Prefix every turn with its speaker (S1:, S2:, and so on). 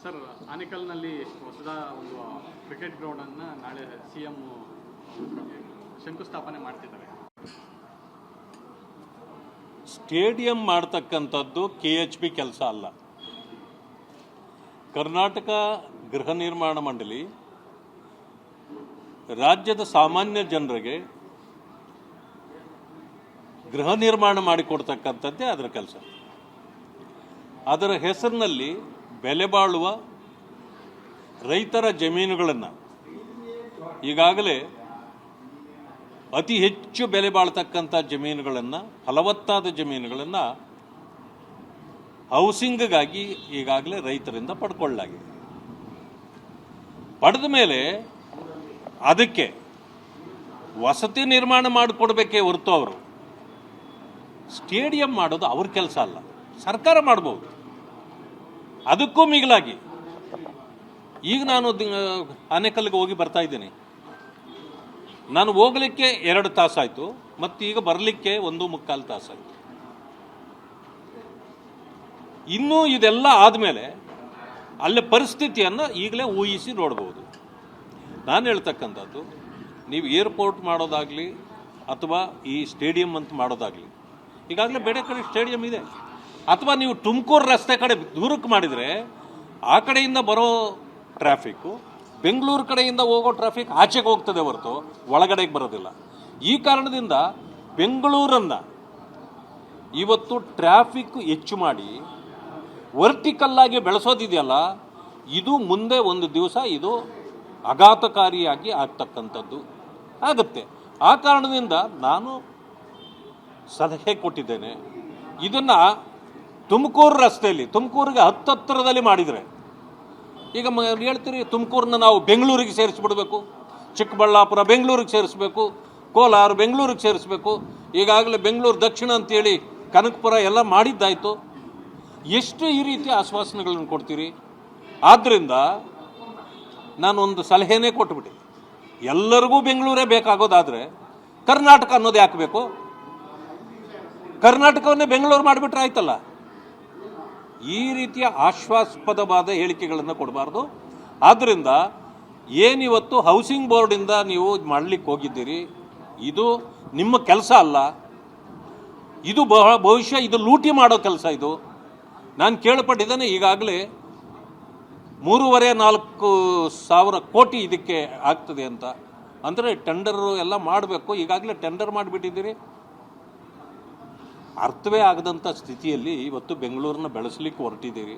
S1: Sir, ಆನೇಕಲ್ನಲ್ಲಿ ಹೊಸದ ಒಂದು cricket ಗ್ರೌಂಡನ್ನು ನಾಳೆ CM ಶಂಕುಸ್ಥಾಪನೆ ಮಾಡ್ತಿದ್ದಾರೆ.
S2: ಸ್ಟೇಡಿಯಂ ಮಾಡ್ತಕ್ಕಂಥದ್ದು KHP ಕೆಲಸ ಅಲ್ಲ. ಕರ್ನಾಟಕ ಗೃಹ ನಿರ್ಮಾಣ ಮಂಡಳಿ ರಾಜ್ಯದ ಸಾಮಾನ್ಯ ಜನರಿಗೆ ಗೃಹ ನಿರ್ಮಾಣ ಮಾಡಿಕೊಡ್ತಕ್ಕಂಥದ್ದೇ ಅದರ ಕೆಲಸ. ಅದರ ಹೆಸರಿನಲ್ಲಿ ಬೆಲೆ ಬಾಳುವ ರೈತರ ಜಮೀನುಗಳನ್ನು ಈಗಾಗಲೇ ಅತಿ ಹೆಚ್ಚು ಬೆಲೆ ಬಾಳ್ತಕ್ಕಂಥ ಜಮೀನುಗಳನ್ನು, ಫಲವತ್ತಾದ ಜಮೀನುಗಳನ್ನು ಹೌಸಿಂಗ್ಗಾಗಿ ಈಗಾಗಲೇ ರೈತರಿಂದ ಪಡ್ಕೊಳ್ಳಲಾಗಿದೆ. ಪಡೆದ ಮೇಲೆ ಅದಕ್ಕೆ ವಸತಿ ನಿರ್ಮಾಣ ಮಾಡಿಕೊಡ್ಬೇಕೇ ಹೊರತು ಅವರು ಸ್ಟೇಡಿಯಂ ಮಾಡೋದು ಅವ್ರ ಕೆಲಸ ಅಲ್ಲ. ಸರ್ಕಾರ ಮಾಡ್ಬೋದು. ಅದಕ್ಕೂ ಮಿಗಿಲಾಗಿ ಈಗ ನಾನು ಆನೇಕಲ್ಗೆ ಹೋಗಿ ಬರ್ತಾ ಇದ್ದೀನಿ. ನಾನು ಹೋಗಲಿಕ್ಕೆ 2 ತಾಸಾಯಿತು, ಮತ್ತು ಈಗ ಬರಲಿಕ್ಕೆ 1.25 ತಾಸಾಯಿತು. ಇನ್ನೂ ಇದೆಲ್ಲ ಆದಮೇಲೆ ಅಲ್ಲೇ ಪರಿಸ್ಥಿತಿಯನ್ನು ಈಗಲೇ ಊಹಿಸಿ ನೋಡ್ಬೋದು. ನಾನು ಹೇಳ್ತಕ್ಕಂಥದ್ದು, ನೀವು ಏರ್ಪೋರ್ಟ್ ಮಾಡೋದಾಗಲಿ ಅಥವಾ ಈ ಸ್ಟೇಡಿಯಂ ಅಂತ ಮಾಡೋದಾಗಲಿ, ಈಗಾಗಲೇ ಬೇರೆ ಕಡೆ ಸ್ಟೇಡಿಯಂ ಇದೆ. ಅಥವಾ ನೀವು ತುಮಕೂರು ರಸ್ತೆ ಕಡೆ ದೂರಕ್ಕೆ ಮಾಡಿದರೆ ಆ ಕಡೆಯಿಂದ ಬರೋ ಟ್ರಾಫಿಕ್ಕು ಬೆಂಗಳೂರು ಕಡೆಯಿಂದ ಹೋಗೋ ಟ್ರಾಫಿಕ್ ಆಚೆಗೆ ಹೋಗ್ತದೆ ಹೊರತು ಒಳಗಡೆಗೆ ಬರೋದಿಲ್ಲ. ಈ ಕಾರಣದಿಂದ ಬೆಂಗಳೂರನ್ನು ಇವತ್ತು ಟ್ರಾಫಿಕ್ ಹೆಚ್ಚು ಮಾಡಿ ವರ್ಟಿಕಲ್ಲಾಗಿ ಬೆಳೆಸೋದಿದೆಯಲ್ಲ, ಇದು ಮುಂದೆ ಒಂದು ದಿವಸ ಇದು ಆಘಾತಕಾರಿಯಾಗಿ ಆಗ್ತಕ್ಕಂಥದ್ದು ಆಗುತ್ತೆ. ಆ ಕಾರಣದಿಂದ ನಾನು ಸಲಹೆ ಕೊಟ್ಟಿದ್ದೇನೆ. ಇದನ್ನು ತುಮಕೂರು ರಸ್ತೆಯಲ್ಲಿ, ತುಮಕೂರಿಗೆ ಹತ್ತಿರದಲ್ಲಿ ಮಾಡಿದರೆ, ಈಗ ಹೇಳ್ತೀರಿ ತುಮಕೂರನ್ನ ನಾವು ಬೆಂಗಳೂರಿಗೆ ಸೇರಿಸ್ಬಿಡ್ಬೇಕು, ಚಿಕ್ಕಬಳ್ಳಾಪುರ ಬೆಂಗಳೂರಿಗೆ ಸೇರಿಸ್ಬೇಕು, ಕೋಲಾರ ಬೆಂಗಳೂರಿಗೆ ಸೇರಿಸ್ಬೇಕು, ಈಗಾಗಲೇ ಬೆಂಗಳೂರು ದಕ್ಷಿಣ ಅಂತೇಳಿ ಕನಕಪುರ ಎಲ್ಲ ಮಾಡಿದ್ದಾಯಿತು. ಎಷ್ಟು ಈ ರೀತಿ ಆಶ್ವಾಸನೆಗಳನ್ನು ಕೊಡ್ತೀರಿ? ಆದ್ದರಿಂದ ನಾನೊಂದು ಸಲಹೆನೇ ಕೊಟ್ಬಿಟ್ಟೆ. ಎಲ್ಲರಿಗೂ ಬೆಂಗಳೂರೇ ಬೇಕಾಗೋದಾದರೆ ಕರ್ನಾಟಕ ಅನ್ನೋದು ಯಾಕೆ ಬೇಕು? ಕರ್ನಾಟಕವನ್ನೇ ಬೆಂಗಳೂರು ಮಾಡಿಬಿಟ್ರೆ ಆಯ್ತಲ್ಲ. ಈ ರೀತಿಯ ಆಶ್ವಾಸ್ಪದವಾದ ಹೇಳಿಕೆಗಳನ್ನು ಕೊಡಬಾರ್ದು. ಆದ್ದರಿಂದ ಏನಿವತ್ತು ಹೌಸಿಂಗ್ ಬೋರ್ಡಿಂದ ನೀವು ಮಾಡಲಿಕ್ಕೆ ಹೋಗಿದ್ದೀರಿ, ಇದು ನಿಮ್ಮ ಕೆಲಸ ಅಲ್ಲ. ಇದು ಬಹುಶಃ ಇದು ಲೂಟಿ ಮಾಡೋ ಕೆಲಸ. ಇದು ನಾನು ಕೇಳಪಟ್ಟಿದ್ದೇನೆ, ಈಗಾಗಲೇ 3,500-4 ಸಾವಿರ ಕೋಟಿ ಇದಕ್ಕೆ ಆಗ್ತದೆ ಅಂತ. ಅಂದರೆ ಟೆಂಡರು ಎಲ್ಲ ಮಾಡಬೇಕು. ಈಗಾಗಲೇ ಟೆಂಡರ್ ಮಾಡಿಬಿಟ್ಟಿದ್ದೀರಿ. ಅರ್ಥವೇ ಆಗದಂಥ ಸ್ಥಿತಿಯಲ್ಲಿ ಇವತ್ತು ಬೆಂಗಳೂರನ್ನ ಬೆಳೆಸಲಿಕ್ಕೆ ಹೊರಟಿದ್ದೀರಿ.